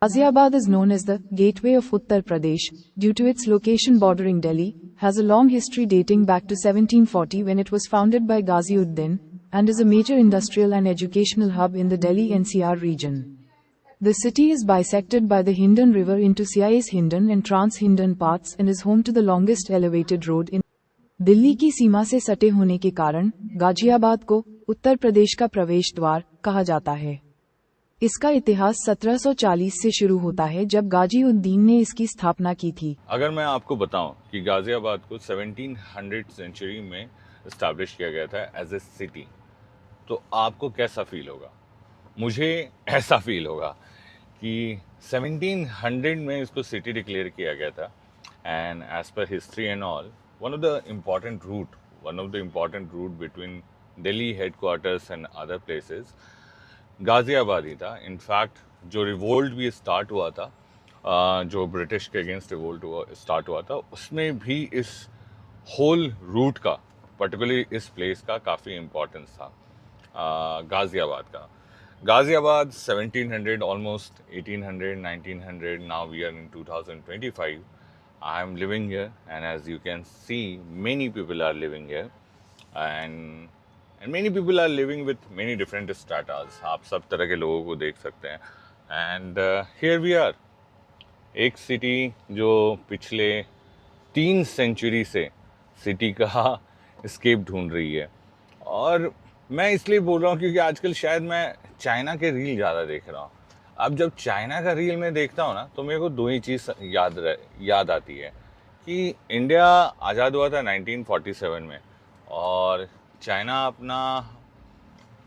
Ghaziabad is known as the gateway of Uttar Pradesh due to its location bordering Delhi, has a long history dating back to 1740 when it was founded by Ghaziuddin, and is a major industrial and educational hub in the Delhi NCR region. The city is bisected by the Hindon River into Siais Hindon and Trans Hindon paths and is home to the longest elevated road in Delhi की सीमा से सटे होने के कारण गाजियाबाद को उत्तर प्रदेश का प्रवेश द्वार कहा जाता है। इसका इतिहास 1740 से शुरू होता है जब गाजीउद्दीन ने इसकी स्थापना की थी। अगर मैं आपको बताऊं कि गाजियाबाद को 1700 सेंचुरी में इस्टेब्लिश किया गया था एज ए सिटी, तो आपको कैसा फील होगा? मुझे ऐसा फील होगा कि 1700 में इसको सिटी डिक्लेयर किया गया था, and as per history and all one of the important route between Delhi headquarters and other places Ghaziabad ही था। इनफैक्ट जो रिवोल्ट भी स्टार्ट हुआ था, जो ब्रिटिश के अगेंस्ट रिवोल्ट स्टार्ट हुआ था, उसमें भी इस होल रूट का, पर्टिकुलरली इस प्लेस का काफ़ी इम्पोर्टेंस था। गाजियाबाद का Ghaziabad 1700, almost 1800, 1900, now we are in 2025. I am living here, and as you can see, many people are living here, and many people are living with many different stratas. आप सब तरह के लोगों को देख सकते हैं, and here we are, एक सिटी जो पिछले 3 सेंचुरी से सिटी का escape ढूंढ रही है। और मैं इसलिए बोल रहा हूँ क्योंकि आजकल शायद मैं चाइना के रील ज़्यादा देख रहा हूँ। अब जब चाइना का रील में देखता हूँ ना, तो मेरे को 2 ही चीज़ याद आती है कि इंडिया आज़ाद हुआ था 1947 में, और चाइना अपना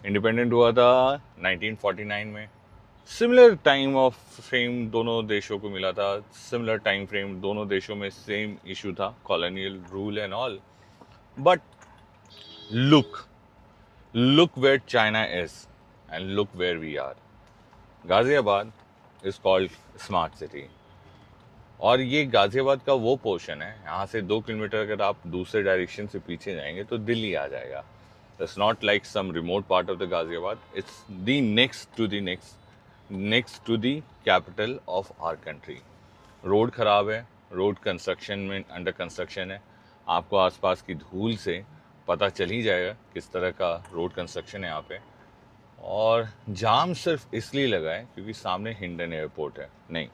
इंडिपेंडेंट हुआ था 1949 में। सिमिलर टाइम ऑफ फ्रेम दोनों देशों को मिला था, सिमिलर टाइम फ्रेम दोनों देशों में, सेम इशू था, colonial rule and all. But look where China is and look where we are. Ghaziabad is called smart city, और ये गाजियाबाद का वो पोर्शन है, यहाँ से 2 किलोमीटर अगर आप दूसरे डायरेक्शन से पीछे जाएंगे तो दिल्ली आ जाएगा। It's not like some remote part of the Ghaziabad, it's the next to the capital of our country. Road ख़राब है, रोड कंस्ट्रक्शन में अंडर कंस्ट्रक्शन है। आपको आसपास की धूल से पता चल ही जाएगा किस तरह का रोड कंस्ट्रक्शन है यहाँ पे। और जाम सिर्फ इसलिए लगा है क्योंकि सामने हिंडन एयरपोर्ट है। नहीं,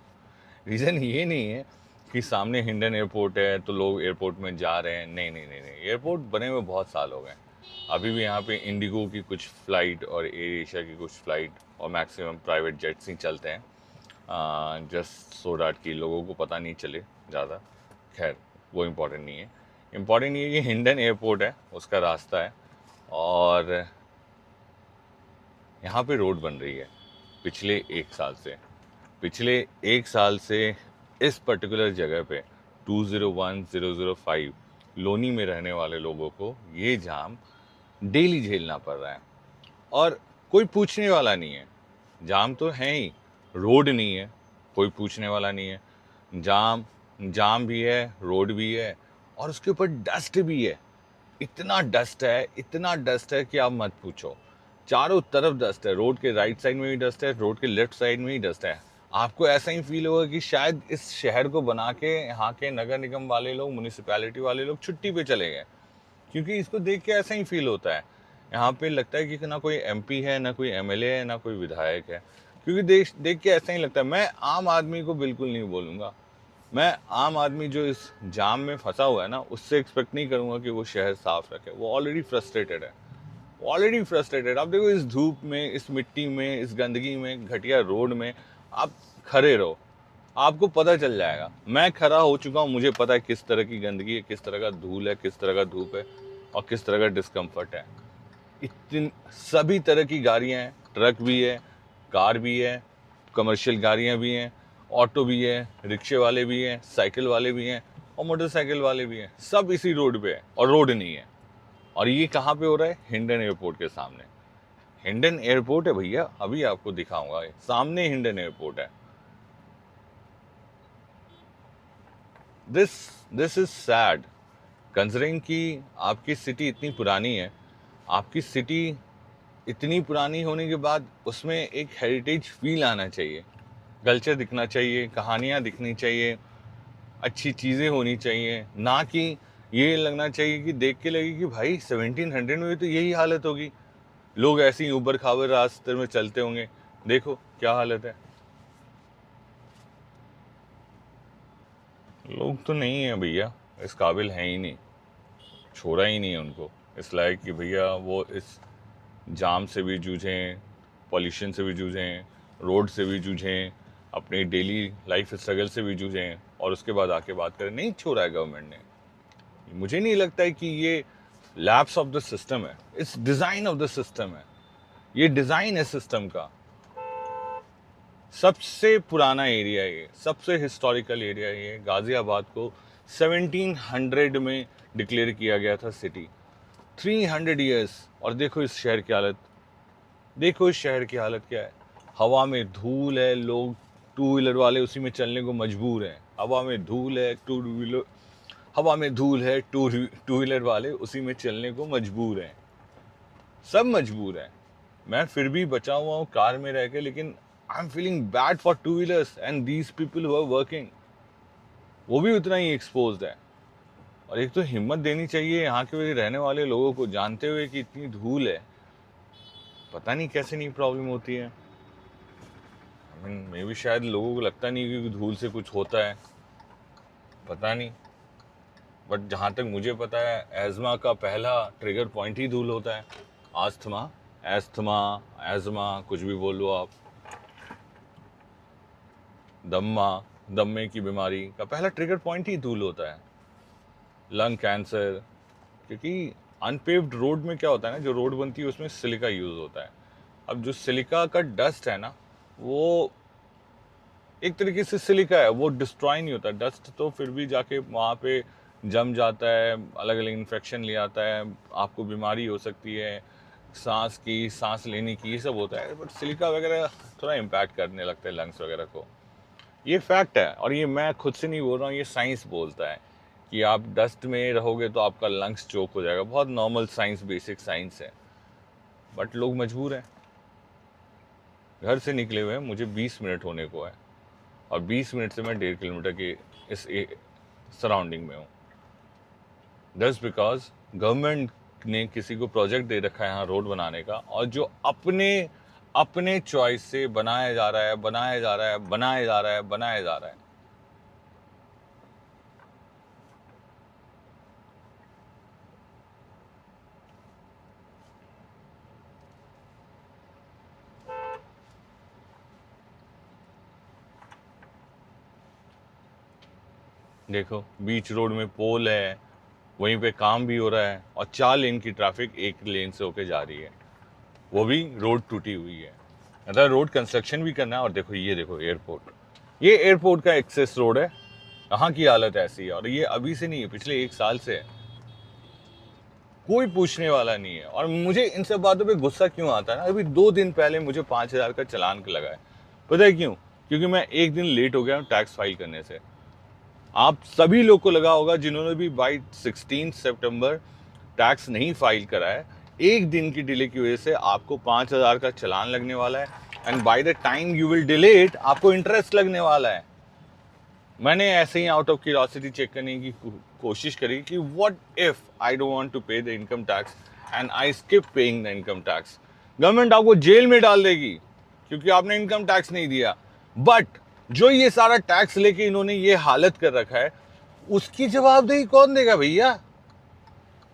रीज़न ये नहीं है कि सामने हिंडन एयरपोर्ट है तो लोग एयरपोर्ट में जा रहे हैं। नहीं, एयरपोर्ट बने हुए बहुत साल हो गए। अभी भी यहाँ पे इंडिगो की कुछ फ़्लाइट और एयर एशिया की कुछ फ़्लाइट और मैक्सिमम प्राइवेट जेट्स ही चलते हैं, जस्ट सो डैट कि लोगों को पता नहीं चले ज़्यादा। खैर, वो इम्पोर्टेंट नहीं है। इम्पोर्टेंट ये है कि हिंडन एयरपोर्ट है, उसका रास्ता है, और यहाँ पे रोड बन रही है पिछले 1 साल से इस पर्टिकुलर जगह पे 201005 लोनी में रहने वाले लोगों को ये जाम डेली झेलना पड़ रहा है, और कोई पूछने वाला नहीं है। जाम तो है ही, रोड नहीं है, कोई पूछने वाला नहीं है। जाम भी है, रोड भी है, और उसके ऊपर डस्ट भी है। इतना डस्ट है कि आप मत पूछो। चारों तरफ डस्ट है, रोड के राइट साइड में भी डस्ट है, रोड के लेफ्ट साइड में भी डस्ट है। आपको ऐसा ही फील होगा कि शायद इस शहर को बना के यहाँ के नगर निगम वाले लोग, म्यूनिसिपैलिटी वाले लोग छुट्टी पे चले गए, क्योंकि इसको देख के ऐसा ही फील होता है। यहाँ पे लगता है कि ना कोई एमपी है, ना कोई एमएलए है, ना कोई विधायक है, क्योंकि देख के ऐसा ही लगता है। मैं आम आदमी को बिल्कुल नहीं बोलूँगा, मैं आम आदमी जो इस जाम में फंसा हुआ है ना, उससे एक्सपेक्ट नहीं करूँगा कि वो शहर साफ रखे। वो ऑलरेडी फ्रस्ट्रेटेड है, आप देखो इस धूप में, इस मिट्टी में, इस गंदगी में, घटिया रोड में आप खड़े रहो, आपको पता चल जाएगा। मैं खड़ा हो चुका हूँ, मुझे पता है किस तरह की गंदगी है, किस तरह का धूल है, किस तरह का धूप है, और किस तरह का डिस्कम्फर्ट है। इतनी सभी तरह की गाड़ियाँ हैं, ट्रक भी है, कार भी है, कमर्शियल गाड़ियाँ भी हैं, ऑटो भी है, रिक्शे वाले भी हैं, साइकिल वाले भी हैं, और मोटरसाइकिल वाले भी हैं। सब इसी रोड पे है, और रोड नहीं है। और ये कहाँ पे हो रहा है? हिंडन एयरपोर्ट के सामने। हिंडन एयरपोर्ट है भैया, अभी आपको दिखाऊंगा, सामने हिंडन एयरपोर्ट है। दिस इज सैड कंसिडरिंग कि आपकी सिटी इतनी पुरानी है। आपकी सिटी इतनी पुरानी होने के बाद उसमें एक हेरिटेज फील आना चाहिए। कल्चर दिखना चाहिए, कहानियाँ दिखनी चाहिए, अच्छी चीज़ें होनी चाहिए, ना कि ये लगना चाहिए कि देख के लगे कि भाई 1700 में भी तो यही हालत होगी, लोग ऐसे ही ऊबर खाबर रास्ते में चलते होंगे, देखो क्या हालत है। लोग तो नहीं है भैया, इस काबिल हैं ही नहीं, छोड़ा ही नहीं है उनको इस लायक कि भैया वो इस जाम से भी जूझें, पॉल्यूशन से भी जूझें, रोड से भी जूझें, अपनी डेली लाइफ स्ट्रगल से भी जूझें और उसके बाद आके बात करें। नहीं छोड़ा है गवर्नमेंट ने। मुझे नहीं लगता है कि ये लैप्स ऑफ द सिस्टम है, it's design of the system है, ये डिज़ाइन है सिस्टम का। सबसे पुराना एरिया ये, सबसे हिस्टोरिकल एरिया ये, गाज़ियाबाद को 1700 में डिक्लेयर किया गया था सिटी, 300 ईयर्स। और देखो इस शहर की हालत, देखो इस शहर की हालत क्या है। हवा में धूल है, लोग टू व्हीलर वाले उसी में चलने को मजबूर हैं। हवा में धूल है, हवा में धूल है, टू व्हीलर वाले उसी में चलने को मजबूर हैं, सब मजबूर हैं। मैं फिर भी बचा हुआ हूँ कार में रह के, लेकिन I am feeling bad for two wheelers and these people who are working, वो भी उतना ही एक्सपोज्ड है। और एक तो हिम्मत देनी चाहिए यहाँ के रहने वाले लोगों को, जानते हुए कि इतनी धूल है, पता नहीं कैसे नहीं प्रॉब्लम होती है। मे भी शायद लोगों को लगता नहीं कि धूल से कुछ होता है, पता नहीं। बट जहाँ तक मुझे पता है, एज़मा का पहला ट्रिगर पॉइंट ही धूल होता है। आस्थमा, एस्थमा, एज़मा, कुछ भी बोल लो आप, दम्मे की बीमारी का पहला ट्रिगर पॉइंट ही धूल होता है। लंग कैंसर, क्योंकि अनपेव्ड रोड में क्या होता है ना, जो रोड बनती है उसमें सिलिका यूज़ होता है। अब जो सिलिका का डस्ट है ना, वो एक तरीके से सिलिका है, वो डिस्ट्रॉय नहीं होता। डस्ट तो फिर भी जाके वहाँ पे जम जाता है, अलग अलग इन्फेक्शन ले आता है, आपको बीमारी हो सकती है, सांस लेने की, ये सब होता है। बट सिलिका वगैरह थोड़ा इम्पैक्ट करने लगता है लंग्स वगैरह को, ये फैक्ट है। और ये मैं खुद से नहीं बोल रहा हूँ, ये साइंस बोलता है कि आप डस्ट में रहोगे तो आपका लंग्स चोक हो जाएगा। बहुत नॉर्मल साइंस, बेसिक साइंस है। बट लोग मजबूर हैं। घर से निकले हुए हैं, मुझे 20 मिनट होने को है, और 20 मिनट से मैं 1.5 किलोमीटर के इस सराउंडिंग में हूँ। दैट्स बिकॉज गवर्नमेंट ने किसी को प्रोजेक्ट दे रखा है यहाँ रोड बनाने का, और जो अपने चॉइस से बनाया जा रहा है, बनाया जा रहा है, बनाया जा रहा है, बनाया जा रहा है। देखो बीच रोड में पोल है, वहीं पे काम भी हो रहा है, और 4 लेन की ट्रैफिक 1 लेन से होके जा रही है, वो भी रोड टूटी हुई है। मतलब रोड कंस्ट्रक्शन भी करना है। और देखो ये देखो एयरपोर्ट, ये एयरपोर्ट का एक्सेस रोड है, यहाँ की हालत ऐसी है। और ये अभी से नहीं है, पिछले 1 साल से है, कोई पूछने वाला नहीं है। और मुझे इन सब बातों पे गुस्सा क्यों आता है ना, अभी 2 दिन पहले मुझे 5,000 का चालान लगा है। पता है क्यों? क्योंकि मैं 1 दिन लेट हो गया हूँ टैक्स फाइल करने से। आप सभी लोग को लगा होगा जिन्होंने भी बाई 16 सितंबर टैक्स नहीं फाइल करा है, 1 दिन की डिले की वजह से आपको 5,000 का चालान लगने वाला है। And by the time you will delay it, आपको इंटरेस्ट लगने वाला है। मैंने ऐसे ही आउट ऑफ क्यूरियोसिटी चेक करने की कोशिश करी कि what if I don't want to pay the income tax and I skip paying the income tax. Government आपको जेल में डाल देगी क्योंकि आपने इनकम टैक्स नहीं दिया। बट जो ये सारा टैक्स लेके इन्होंने ये हालत कर रखा है, उसकी जवाबदेही कौन देगा भैया?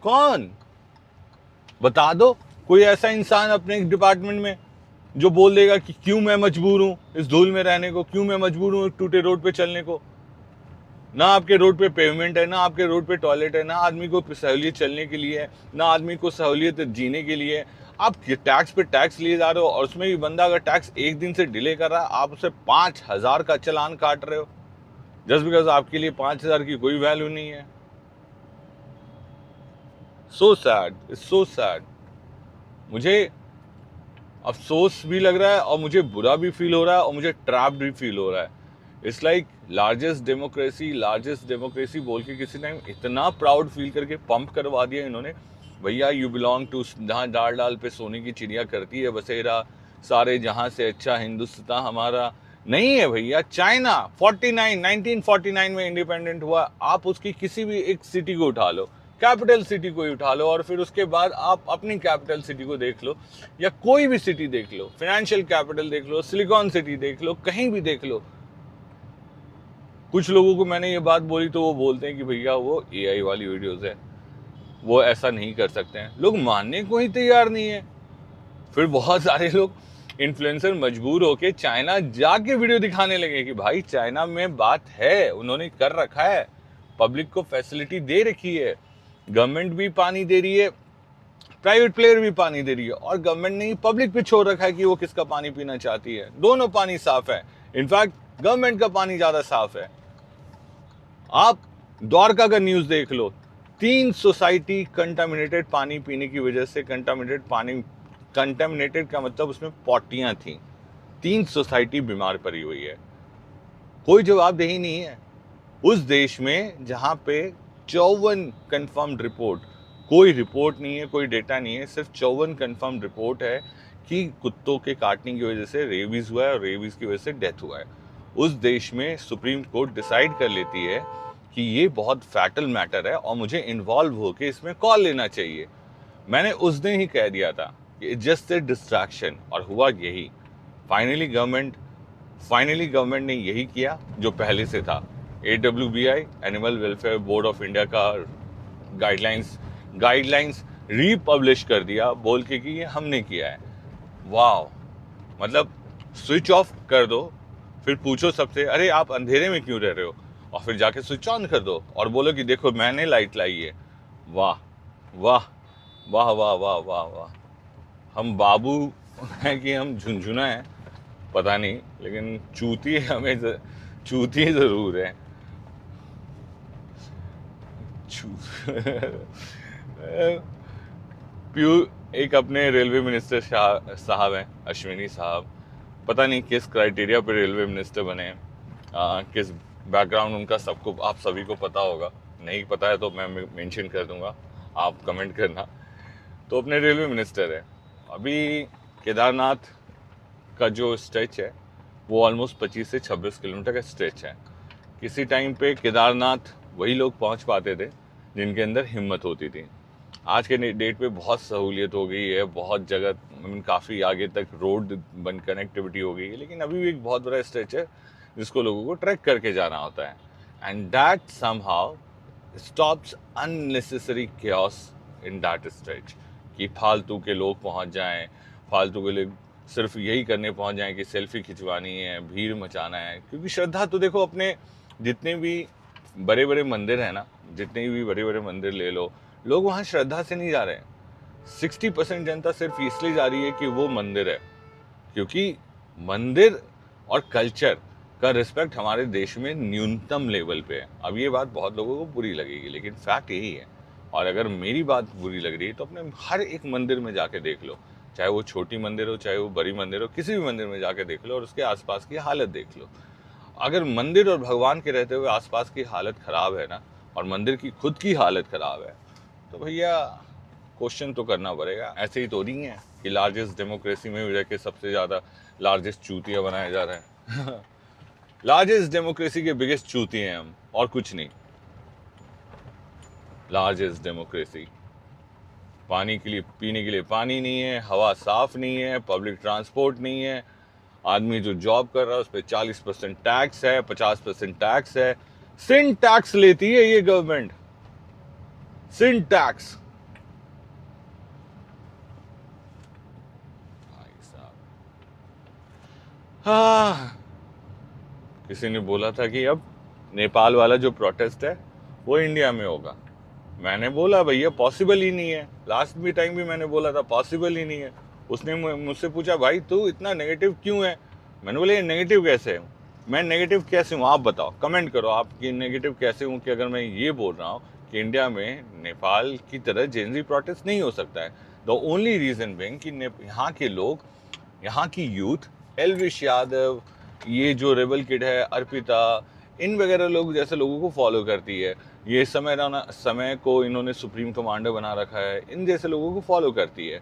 कौन? बता दो कोई ऐसा इंसान अपने डिपार्टमेंट में जो बोल देगा कि क्यों मैं मजबूर हूं इस धूल में रहने को, क्यों मैं मजबूर हूं टूटे रोड पे चलने को। ना आपके रोड पे पेवमेंट है, ना आपके रोड पे टॉयलेट है, ना आदमी को सहूलियत चलने के लिए है, ना आदमी को सहूलियत जीने के लिए। आप टैक्स पे टैक्स लिए जा रहे हो, और उसमें भी बंदा अगर टैक्स 1 दिन से डिले कर रहा है, आप उसे 5,000 का चालान काट रहे हो, जस्ट बिकॉज आपके लिए 5,000 की कोई वैल्यू नहीं है। So sad, it's so sad. मुझे अफसोस भी लग रहा है, और मुझे बुरा भी फील हो रहा है, और मुझे ट्रैप्ड भी फील हो रहा है। इट्स लाइक लार्जेस्ट डेमोक्रेसी बोल के किसी टाइम इतना प्राउड फील करके पंप करवा दिया इन्होंने। भैया यू बिलोंग टू, जहाँ डाल पे सोने की चिड़िया करती है बसेरा, सारे जहाँ से अच्छा हिंदुस्तान हमारा, नहीं है भैया। चाइना 1949 में इंडिपेंडेंट हुआ। आप उसकी किसी भी एक सिटी को उठा लो, कैपिटल सिटी को ही उठा लो, और फिर उसके बाद आप अपनी कैपिटल सिटी को देख लो, या कोई भी सिटी देख लो, फाइनेंशियल कैपिटल देख लो, सिलिकॉन सिटी देख लो, कहीं भी देख लो। कुछ लोगों को मैंने ये बात बोली तो वो बोलते हैं कि भैया वो एआई वाली वीडियोस है, वो ऐसा नहीं कर सकते हैं। लोग मानने को ही तैयार नहीं है। फिर बहुत सारे लोग इन्फ्लुएंसर मजबूर होके चाइना जाके वीडियो दिखाने लगे कि भाई चाइना में बात है, उन्होंने कर रखा है, पब्लिक को फैसिलिटी दे रखी है, गवर्नमेंट भी पानी दे रही है, प्राइवेट प्लेयर भी पानी दे रही है, और गवर्नमेंट ने ही पब्लिक पे छोड़ रखा है कि वो किसका पानी पीना चाहती है। दोनों पानी साफ है, इनफैक्ट गवर्नमेंट का पानी ज्यादा साफ है। आप द्वारका का न्यूज देख लो, 3 सोसाइटी कंटामिनेटेड पानी पीने की वजह से, कंटामिनेटेड का मतलब उसमें पॉटियां थी, 3 सोसाइटी बीमार पड़ी हुई है। कोई जवाबदेही नहीं है उस देश में जहां पे 54 कंफर्म्ड रिपोर्ट, कोई रिपोर्ट नहीं है, कोई डेटा नहीं है, सिर्फ 54 कंफर्म्ड रिपोर्ट है कि कुत्तों के काटने की वजह से रेबीज हुआ है और रेबीज की वजह से डेथ हुआ है। उस देश में सुप्रीम कोर्ट डिसाइड कर लेती है कि ये बहुत फैटल मैटर है और मुझे इन्वॉल्व होकर इसमें कॉल लेना चाहिए। मैंने उस दिन ही कह दिया था कि जस्ट ए डिस्ट्रैक्शन, और हुआ यही। फाइनली गवर्नमेंट ने यही किया जो पहले से था। AWBI, animal welfare board of India का गाइडलाइंस रीपब्लिश कर दिया, बोल के कि ये हमने किया है। वाह, मतलब स्विच ऑफ कर दो, फिर पूछो सबसे, अरे आप अंधेरे में क्यों रह रहे हो, और फिर जाके स्विच ऑन कर दो और बोलो कि देखो मैंने लाइट लाई है। वाह वाह वाह वाह वाह वाह वाह। हम बाबू हैं कि हम झुनझुना हैं पता नहीं, लेकिन चूती जरूर है। एक अपने रेलवे मिनिस्टर साहब हैं, अश्विनी साहब, पता नहीं किस क्राइटेरिया पे रेलवे मिनिस्टर बने हैं, किस बैकग्राउंड उनका सबको, आप सभी को पता होगा। नहीं पता है तो मैं मेंशन कर दूंगा, आप कमेंट करना। तो अपने रेलवे मिनिस्टर है। अभी केदारनाथ का जो स्ट्रेच है वो ऑलमोस्ट 25 से 26 किलोमीटर का स्ट्रेच है। किसी टाइम पे केदारनाथ वही लोग पहुंच पाते थे जिनके अंदर हिम्मत होती थी। आज के डेट पे बहुत सहूलियत हो गई है, बहुत जगह काफ़ी आगे तक रोड बन कनेक्टिविटी हो गई है, लेकिन अभी भी एक बहुत बड़ा स्ट्रेच है जिसको लोगों को ट्रैक करके जाना होता है। And that somehow stops unnecessary chaos in that stretch, कि फालतू के लोग पहुंच जाएं, फालतू के लोग सिर्फ यही करने पहुंच जाएं कि सेल्फी खिंचवानी है, भीड़ मचाना है। क्योंकि श्रद्धा तो देखो, अपने जितने भी बड़े बड़े मंदिर हैं ना, जितने भी बड़े बड़े मंदिर ले लो, लोग वहाँ श्रद्धा से नहीं जा रहे हैं। 60% जनता सिर्फ इसलिए जा रही है कि वो मंदिर है, क्योंकि मंदिर और कल्चर का रिस्पेक्ट हमारे देश में न्यूनतम लेवल पे है। अब ये बात बहुत लोगों को बुरी लगेगी, लेकिन फैक्ट यही है। और अगर मेरी बात बुरी लग रही है तो अपने हर एक मंदिर में जाके देख लो, चाहे वो छोटी मंदिर हो चाहे वो बड़ी मंदिर हो, किसी भी मंदिर में जाके देख लो और उसके आसपास की हालत देख लो। अगर मंदिर और भगवान के रहते हुए आसपास की हालत खराब है ना, और मंदिर की खुद की हालत खराब है, तो भैया क्वेश्चन तो करना पड़ेगा। ऐसे ही तो नहीं है कि लार्जेस्ट डेमोक्रेसी में रह के सबसे ज़्यादा लार्जेस्ट चूतिया बनाया जा रहा है। लार्जेस्ट डेमोक्रेसी के बिगेस्ट चूती हैं हम, और कुछ नहीं। लार्जेस्ट डेमोक्रेसी, पानी के लिए, पीने के लिए पानी नहीं है, हवा साफ नहीं है, पब्लिक ट्रांसपोर्ट नहीं है, आदमी जो जॉब कर रहा है उस पर 40% टैक्स है, 50% टैक्स है, सिन टैक्स लेती है ये गवर्नमेंट, सिन टैक्स। हाँ, किसी ने बोला था कि अब नेपाल वाला जो प्रोटेस्ट है वो इंडिया में होगा। मैंने बोला भैया पॉसिबल ही नहीं है, लास्ट भी टाइम भी मैंने बोला था पॉसिबल ही नहीं है। उसने मुझसे पूछा भाई तू इतना नेगेटिव क्यों है, मैंने बोला ये नेगेटिव कैसे है, मैं नेगेटिव कैसे हूँ आप बताओ, कमेंट करो आप कि नेगेटिव कैसे हूँ, कि अगर मैं ये बोल रहा हूँ कि इंडिया में नेपाल की तरह जेनजी प्रोटेस्ट नहीं हो सकता है। द ओनली रीजन बीइंग कि यहाँ के लोग, यहाँ की यूथ, एलविश यादव, ये जो रेबल किड है, अर्पिता, इन वगैरह लोग जैसे लोगों को फॉलो करती है। ये समय को इन्होंने सुप्रीम कमांडर बना रखा है, इन जैसे लोगों को फॉलो करती है।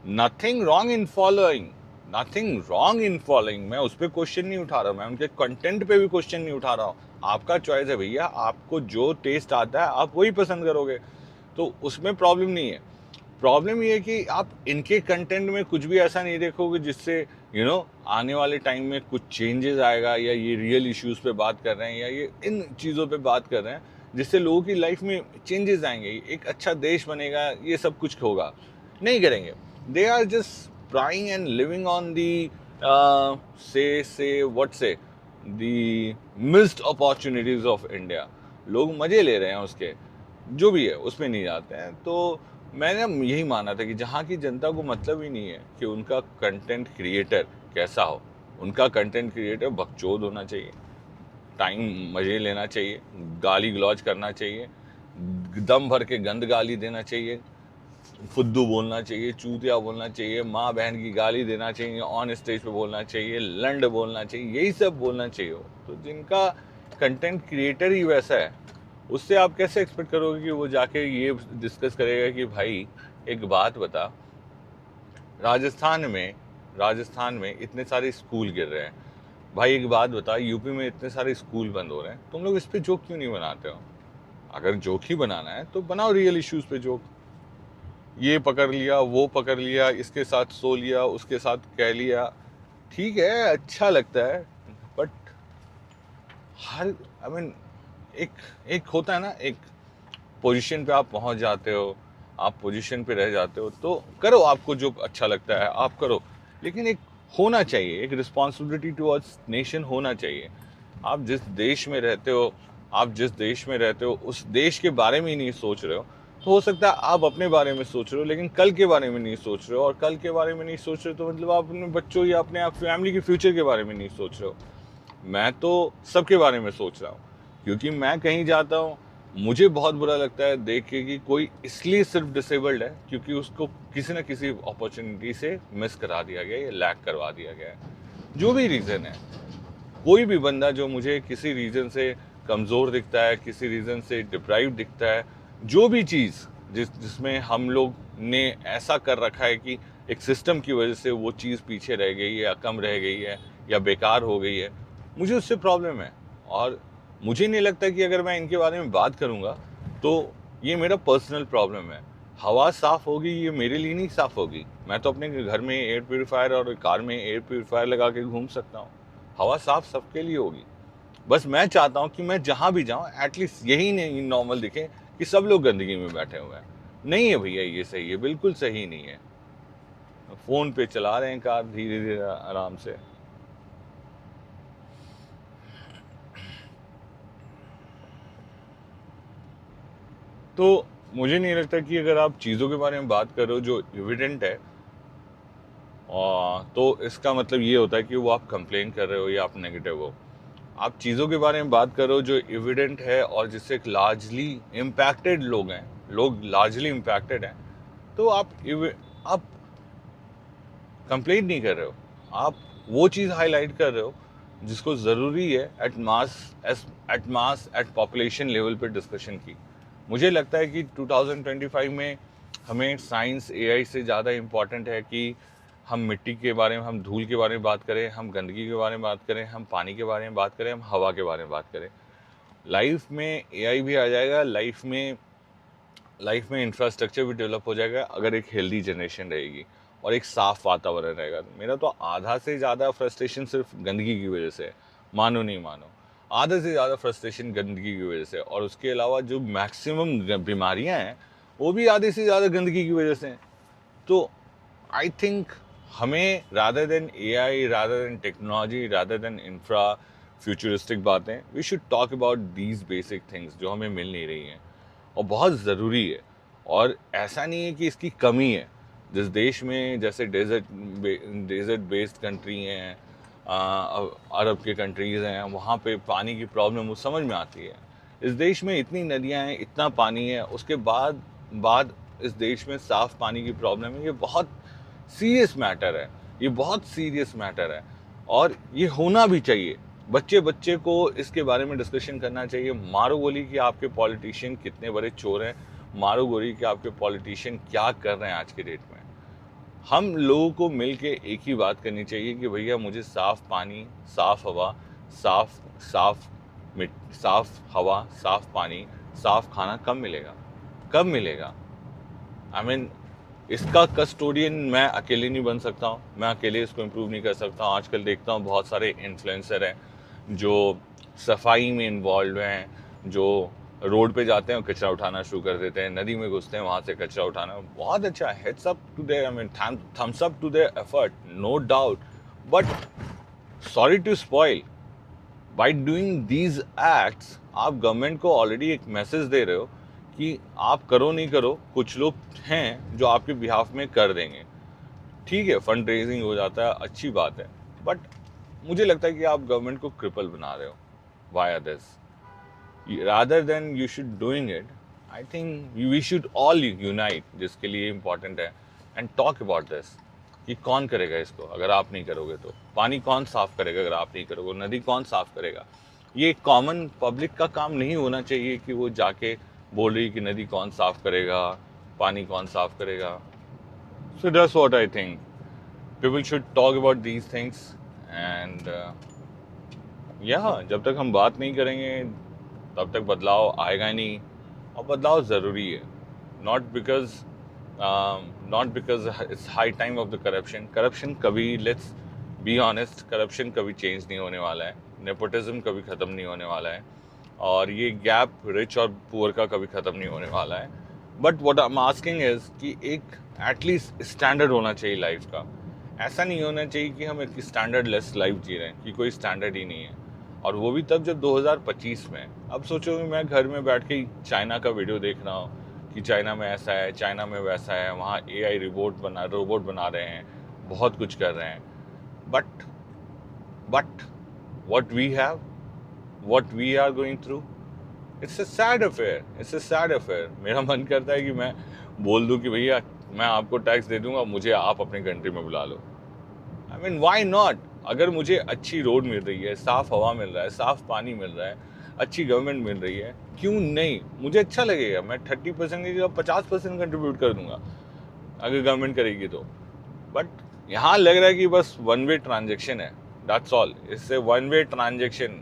Nothing wrong in following, nothing wrong in following, मैं उस पर क्वेश्चन नहीं उठा रहा हूँ, मैं उनके कंटेंट पे भी क्वेश्चन नहीं उठा रहा हूँ। आपका चॉइस है भैया, आपको जो टेस्ट आता है आप वही पसंद करोगे, तो उसमें प्रॉब्लम नहीं है। प्रॉब्लम ये है कि आप इनके कंटेंट में कुछ भी ऐसा नहीं देखोगे जिससे आने वाले टाइम में कुछ चेंजेस आएगा, या ये रियल इश्यूज पे बात कर रहे हैं, या ये इन चीज़ों पे बात कर रहे हैं जिससे लोगों की लाइफ में चेंजेस आएंगे, एक अच्छा देश बनेगा, ये सब कुछ होगा। नहीं करेंगे। They are just praying and living on the say the missed opportunities of India. लोग मजे ले रहे हैं उसके, जो भी है उसमें नहीं जाते हैं। तो मैंने यही माना था कि जहाँ की जनता को मतलब ही नहीं है कि उनका कंटेंट क्रिएटर कैसा हो, उनका कंटेंट क्रिएटर बकचोद होना चाहिए, टाइम मजे लेना चाहिए, गाली गलौज करना चाहिए, दम भर के गंद गाली देना चाहिए, फुद्दू बोलना चाहिए, चूतिया बोलना चाहिए, माँ बहन की गाली देना चाहिए, ऑन स्टेज पे बोलना चाहिए, लंड बोलना चाहिए, यही सब बोलना चाहिए। तो जिनका कंटेंट क्रिएटर ही वैसा है, उससे आप कैसे एक्सपेक्ट करोगे कि वो जाके ये डिस्कस करेगा कि भाई एक बात बता, राजस्थान में इतने सारे स्कूल गिर रहे हैं, भाई एक बात बता, यूपी में इतने सारे स्कूल बंद हो रहे हैं, तुम लोग इस पे जोक क्यों नहीं बनाते हो? अगर जोक ही बनाना है तो बनाओ रियल इश्यूज पे जोक। ये पकड़ लिया, वो पकड़ लिया, इसके साथ सो लिया, उसके साथ कह लिया, ठीक है, अच्छा लगता है, बट हर आई मीन एक एक होता है ना, एक पोजीशन पे आप पहुंच जाते हो, आप पोजीशन पे रह जाते हो, तो करो, आपको जो अच्छा लगता है आप करो, लेकिन एक होना चाहिए, एक रिस्पॉन्सिबिलिटी टुवर्ड्स नेशन होना चाहिए। आप जिस देश में रहते हो उस देश के बारे में ही नहीं सोच रहे हो, तो हो सकता है आप अपने बारे में सोच रहे हो लेकिन कल के बारे में नहीं सोच रहे हो, और कल के बारे में नहीं सोच रहे हो तो मतलब आप अपने बच्चों या अपने आप फैमिली के फ्यूचर के बारे में नहीं सोच रहे हो। मैं तो सबके बारे में सोच रहा हूँ, क्योंकि मैं कहीं जाता हूँ मुझे बहुत बुरा लगता है देख के कि कोई इसलिए सिर्फ डिसेबल्ड है क्योंकि उसको किसी न किसी अपॉर्चुनिटी से मिस करा दिया गया या लैक करवा दिया गया है, जो भी रीज़न है। कोई भी बंदा जो मुझे किसी रीज़न से कमज़ोर दिखता है, किसी रीज़न से डिप्राइव दिखता है, जो भी चीज़ जिसमें हम लोग ने ऐसा कर रखा है कि एक सिस्टम की वजह से वो चीज़ पीछे रह गई है या कम रह गई है या बेकार हो गई है, मुझे उससे प्रॉब्लम है। और मुझे नहीं लगता कि अगर मैं इनके बारे में बात करूँगा तो ये मेरा पर्सनल प्रॉब्लम है। हवा साफ़ होगी ये मेरे लिए नहीं साफ़ होगी। मैं तो अपने घर में एयर प्योरीफायर और कार में एयर प्योरीफायर लगा के घूम सकता हूँ। हवा साफ़ सबके लिए होगी। बस मैं चाहता हूँ कि मैं जहाँ भी जाऊँ एटलीस्ट यही नहीं नॉर्मल दिखे कि सब लोग गंदगी में बैठे हुए हैं। नहीं है भैया, ये सही है, बिल्कुल सही नहीं है। फ़ोन पे चला रहे हैं कार धीरे धीरे आराम से। तो मुझे नहीं लगता कि अगर आप चीज़ों के बारे में बात कर रहे हो जो एविडेंट है, तो इसका मतलब ये होता है कि वो आप कंप्लेन कर रहे हो या आप नेगेटिव हो। आप चीज़ों के बारे में बात कर रहे हो जो एविडेंट है और जिससे लार्जली इम्पैक्टेड लोग लार्जली इम्पैक्टेड हैं, तो आप कंप्लेन नहीं कर रहे हो, आप वो चीज़ हाईलाइट कर रहे हो जिसको ज़रूरी है एट पॉपुलेशन लेवल पे डिस्कशन की। मुझे लगता है कि 2025 में हमें साइंस एआई से ज़्यादा इम्पॉर्टेंट है कि हम मिट्टी के बारे में, हम धूल के बारे में बात करें, हम गंदगी के बारे में बात करें, हम पानी के बारे में बात करें, हम हवा के बारे में बात करें। लाइफ में एआई भी आ जाएगा, लाइफ में इंफ्रास्ट्रक्चर भी डेवलप हो जाएगा अगर एक हेल्दी जनरेशन रहेगी और एक साफ़ वातावरण रहेगा। मेरा तो आधा से ज़्यादा फ्रस्ट्रेशन सिर्फ गंदगी की वजह से है, मानो नहीं मानो, आधे से ज़्यादा फ्रस्ट्रेशन गंदगी की वजह से। और उसके अलावा जो मैक्सिमम बीमारियां हैं वो भी आधे से ज़्यादा गंदगी की वजह से हैं। तो आई थिंक हमें rather than AI, rather than technology, rather than infra futuristic बातें, we should talk about these basic things जो हमें मिल नहीं रही हैं और बहुत ज़रूरी है। और ऐसा नहीं है कि इसकी कमी है। जिस देश में जैसे डेजर्ट बेस्ड कंट्री हैं, अरब के कंट्रीज़ हैं, वहाँ पे पानी की प्रॉब्लम वो समझ में आती है। इस देश में इतनी नदियाँ हैं, इतना पानी है, उसके बाद इस देश में साफ़ पानी की प्रॉब्लम है। ये बहुत सीरियस मैटर है, ये बहुत सीरियस मैटर है और ये होना भी चाहिए। बच्चे बच्चे को इसके बारे में डिस्कशन करना चाहिए। मारो गोली कि आपके पॉलिटिशियन कितने बड़े चोर हैं, मारो गोली कि आपके पॉलिटिशियन क्या कर रहे हैं आज के डेट में। हम लोगों को मिल के एक ही बात करनी चाहिए कि भैया मुझे साफ़ पानी, साफ़ हवा, साफ़ साफ़ साफ़ हवा, साफ़ पानी, साफ़ खाना कब मिलेगा? कब मिलेगा? आई मीन इसका कस्टोडियन मैं अकेले नहीं बन सकता हूँ, मैं अकेले इसको इम्प्रूव नहीं कर सकता हूँ। आजकल देखता हूँ बहुत सारे इन्फ्लुएंसर हैं जो सफाई में इन्वॉल्व हैं, जो रोड पे जाते हैं और कचरा उठाना शुरू कर देते हैं, नदी में घुसते हैं, वहाँ से कचरा उठाना बहुत अच्छा है। Heads up to their, I mean thumbs up to their effort, no doubt. But sorry to spoil, by doing these acts आप गवर्नमेंट को ऑलरेडी एक मैसेज दे रहे हो कि आप करो नहीं करो, कुछ लोग हैं जो आपके बिहाफ में कर देंगे। ठीक है, फंड रेजिंग हो जाता है, अच्छी बात है, बट मुझे लगता है कि आप गवर्नमेंट को क्रिपल बना रहे हो via this. Rather than you should doing it, I think we should all unite, जिसके लिए इम्पॉर्टेंट है, एंड टॉक अबाउट दिस कि कौन करेगा इसको अगर आप नहीं करोगे तो। पानी कौन साफ करेगा अगर आप नहीं करोगे? नदी कौन साफ करेगा? ये कॉमन पब्लिक का काम नहीं होना चाहिए कि वो जाके बोल रही कि नदी कौन साफ करेगा, पानी कौन साफ करेगा। So that's what I think, people should talk about these things and जब तक हम बात नहीं करेंगे तब तक बदलाव आएगा नहीं। और बदलाव ज़रूरी है, not because it's high time of the corruption कभी, लेट्स बी ऑनेस्ट, करप्शन कभी चेंज नहीं होने वाला है, नेपोटिज्म कभी ख़त्म नहीं होने वाला है, और ये गैप रिच और पुअर का कभी ख़त्म नहीं होने वाला है। But what I am asking is कि एक एटलीस्ट स्टैंडर्ड होना चाहिए लाइफ का। ऐसा नहीं होना चाहिए कि हम एक स्टैंडर्ड लेस लाइफ जी रहे हैं, कि कोई स्टैंडर्ड ही नहीं है, और वो भी तब जब 2025 में। अब सोचो कि मैं घर में बैठ के चाइना का वीडियो देख रहा हूँ कि चाइना में ऐसा है, चाइना में वैसा है, वहाँ AI रोबोट बना रहे हैं, बहुत कुछ कर रहे हैं। But what we have, what we are going through, it's a sad affair. मेरा मन करता है कि मैं बोल दूं कि भैया मैं आपको टैक्स दे दूंगा, मुझे आप अपने कंट्री में बुला लो। I mean why not? अगर मुझे अच्छी रोड मिल रही है, साफ़ हवा मिल रहा है, साफ़ पानी मिल रहा है, अच्छी गवर्नमेंट मिल रही है, क्यों नहीं? मुझे अच्छा लगेगा, मैं 30% की जगह 50% कंट्रीब्यूट कर दूंगा अगर गवर्नमेंट करेगी तो। बट यहाँ लग रहा है कि बस वन वे ट्रांजेक्शन है, दैट्स ऑल, इससे वन वे ट्रांजेक्शन।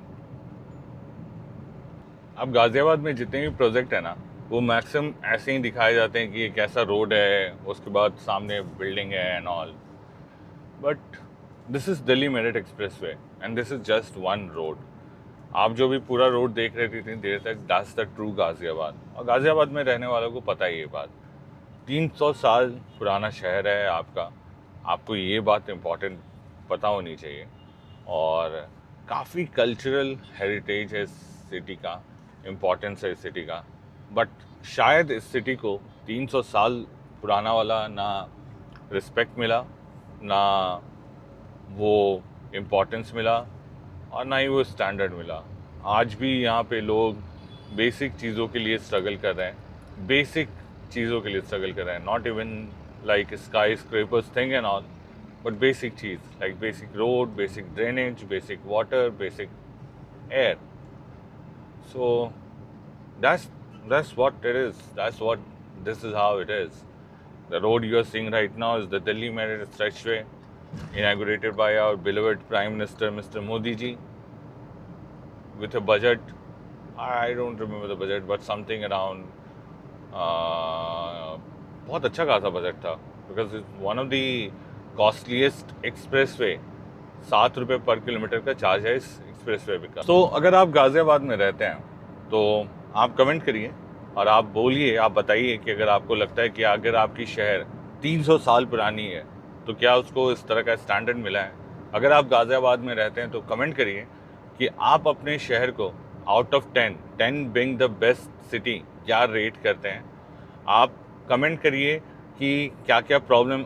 अब गाज़ियाबाद में जितने भी प्रोजेक्ट है ना, वो मैक्सिमम ऐसे ही दिखाए जाते हैं कि एक ऐसा रोड है, उसके बाद सामने बिल्डिंग है and all, but this is Delhi Meerut express way and this is just one road. आप जो भी पूरा रोड देख रहे थे इतनी देर तक, दैट्स द ट्रू गाज़ियाबाद। और गाज़ियाबाद में रहने वालों को पता है ये बात। 300 साल पुराना शहर है आपका, आपको ये बात इम्पॉर्टेंट पता होनी चाहिए। और काफ़ी कल्चरल हेरिटेज है इस सिटी का, इम्पोर्टेंस है इस सिटी का, बट शायद इस सिटी को 300 साल पुराना वाला ना रिस्पेक्ट मिला, ना वो इम्पोर्टेंस मिला, और ना ही वो स्टैंडर्ड मिला। आज भी यहाँ पे लोग बेसिक चीज़ों के लिए स्ट्रगल कर रहे हैं, बेसिक चीज़ों के लिए स्ट्रगल कर रहे हैं, not even like sky scrapers thing and all, but basic cheese like basic road, basic drainage, basic water, basic air. So that's what it is. This is how it is. The road you are seeing right now is the Delhi Merit Expressway, inaugurated by our beloved Prime Minister, Mr. Modi ji, with a budget. I don't remember the budget, but something around. बहुत अच्छा खासा budget था, because it's one of the costliest expressway. 7 रुपये पर kilometre का charge है इस expressway का। तो अगर आप गाज़ियाबाद में रहते हैं तो आप कमेंट करिए और आप बोलिए, आप बताइए कि अगर आपको लगता है कि अगर आपकी शहर 300 साल पुरानी है तो क्या उसको इस तरह का स्टैंडर्ड मिला है। अगर आप गाज़ियाबाद में रहते हैं तो कमेंट करिए कि आप अपने शहर को out of 10 being the best city क्या रेट करते हैं। आप कमेंट करिए कि क्या क्या प्रॉब्लम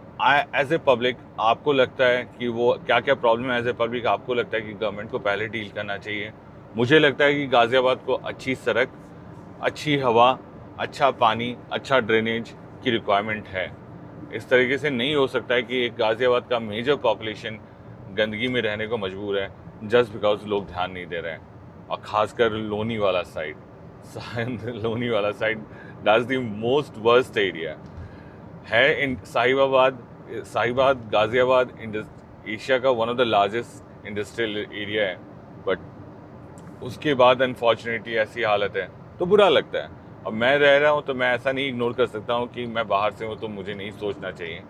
एज ए पब्लिक आपको लगता है कि वो क्या क्या प्रॉब्लम एज ए पब्लिक आपको लगता है कि गवर्नमेंट को पहले डील करना चाहिए। मुझे लगता है कि गाज़ियाबाद को अच्छी सड़क, अच्छी हवा, अच्छा पानी, अच्छा ड्रेनेज की रिक्वायरमेंट है। इस तरीके से नहीं हो सकता है कि एक गाज़ियाबाद का मेजर पॉपुलेशन गंदगी में रहने को मजबूर है जस्ट बिकॉज लोग ध्यान नहीं दे रहे हैं। और ख़ासकर लोनी वाला side that's the most worst area है। इन साहिबाबाद साहिबाद गाज़ियाबाद एशिया का one of the largest industrial area है, बट उसके बाद अनफॉर्चुनेटली ऐसी हालत है तो बुरा लगता है। अब मैं रह रहा हूँ तो मैं ऐसा नहीं इग्नोर कर सकता हूँ कि मैं बाहर से हूँ तो मुझे नहीं सोचना चाहिए।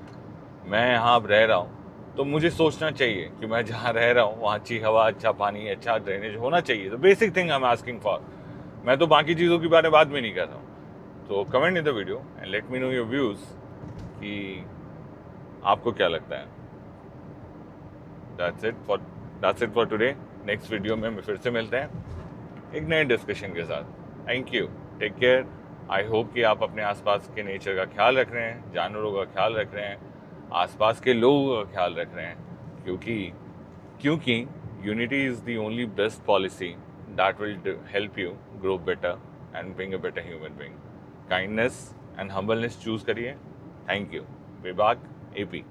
मैं यहाँ अब रह रहा हूँ तो मुझे सोचना चाहिए कि मैं जहाँ रह रहा हूँ वहाँ अच्छी हवा, अच्छा पानी, अच्छा ड्रेनेज होना चाहिए। तो basic thing I am asking for. मैं तो बाकी चीज़ों के बारे में बात भी नहीं कर रहा हूँ। तो comment in the video and let me know your views कि आपको क्या लगता है। That's it for today. Next video में फिर से मिलते हैं एक नए डिस्कशन के साथ। Thank you, take care. I hope कि आप अपने आसपास के नेचर का ख्याल रख रहे हैं, जानवरों का ख्याल रख रहे हैं, आसपास के लोगों का ख्याल रख रहे हैं, क्योंकि unity is the only best policy that will help you grow better and being a better human being. Kindness and humbleness choose करिए। Thank you. बेबाक, AP।